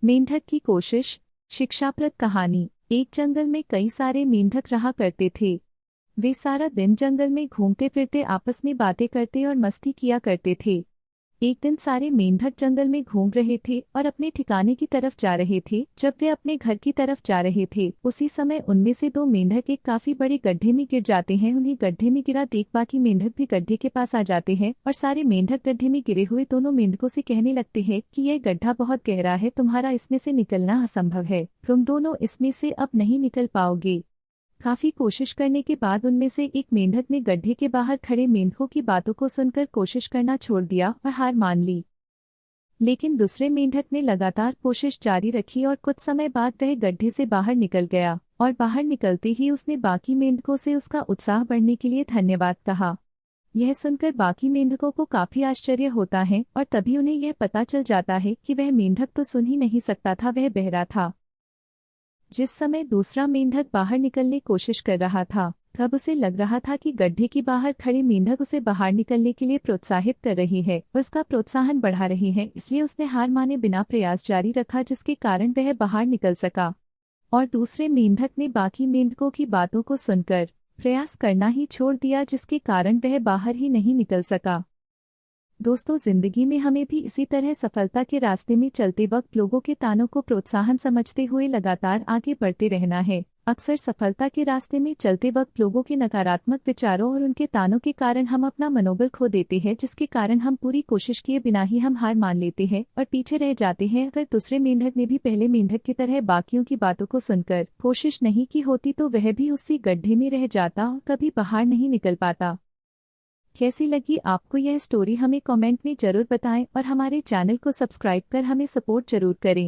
मेंढक की कोशिश। शिक्षाप्रद कहानी। एक जंगल में कई सारे मेंढक रहा करते थे। वे सारा दिन जंगल में घूमते फिरते आपस में बातें करते और मस्ती किया करते थे। एक दिन सारे मेंढक जंगल में घूम रहे थे और अपने ठिकाने की तरफ जा रहे थे। जब वे अपने घर की तरफ जा रहे थे उसी समय उनमें से दो मेंढक एक काफी बड़े गड्ढे में गिर जाते हैं। उन्हें गड्ढे में गिरा देख बाकी मेंढक भी गड्ढे के पास आ जाते हैं और सारे मेंढक गड्ढे में गिरे हुए दोनों मेंढकों से कहने लगते हैं कि यह गड्ढा बहुत गहरा है, तुम्हारा इसमें से निकलना असंभव है, तुम दोनों इसमें से अब नहीं निकल पाओगे। काफी कोशिश करने के बाद उनमें से एक मेंढक ने गड्ढे के बाहर खड़े मेंढकों की बातों को सुनकर कोशिश करना छोड़ दिया और हार मान ली। लेकिन दूसरे मेंढक ने लगातार कोशिश जारी रखी और कुछ समय बाद वह गड्ढे से बाहर निकल गया और बाहर निकलते ही उसने बाकी मेंढकों से उसका उत्साह बढ़ने के लिए धन्यवाद कहा। यह सुनकर बाकी मेंढकों को काफी आश्चर्य होता है और तभी उन्हें यह पता चल जाता है कि वह मेंढक तो सुन ही नहीं सकता था, वह बहरा था। जिस समय दूसरा मेंढक बाहर निकलने की कोशिश कर रहा था तब उसे लग रहा था कि गड्ढे की बाहर खड़े मेंढक उसे बाहर निकलने के लिए प्रोत्साहित कर रही है और उसका प्रोत्साहन बढ़ा रही है, इसलिए उसने हार माने बिना प्रयास जारी रखा, जिसके कारण वह बाहर निकल सका। और दूसरे मेंढक ने बाकी मेंढकों की बातों को सुनकर प्रयास करना ही छोड़ दिया, जिसके कारण वह बाहर ही नहीं निकल सका। दोस्तों, जिंदगी में हमें भी इसी तरह सफलता के रास्ते में चलते वक्त लोगों के तानों को प्रोत्साहन समझते हुए लगातार आगे बढ़ते रहना है। अक्सर सफलता के रास्ते में चलते वक्त लोगों के नकारात्मक विचारों और उनके तानों के कारण हम अपना मनोबल खो देते हैं, जिसके कारण हम पूरी कोशिश किए बिना ही हम हार मान लेते हैं और पीछे रह जाते हैं। अगर दूसरे मेंढक ने भी पहले मेंढक की तरह बाकियों की बातों को सुनकर कोशिश नहीं की होती तो वह भी उसी गड्ढे में रह जाता और कभी बाहर नहीं निकल पाता। कैसी लगी आपको यह स्टोरी हमें कमेंट में जरूर बताएं और हमारे चैनल को सब्सक्राइब कर हमें सपोर्ट जरूर करें।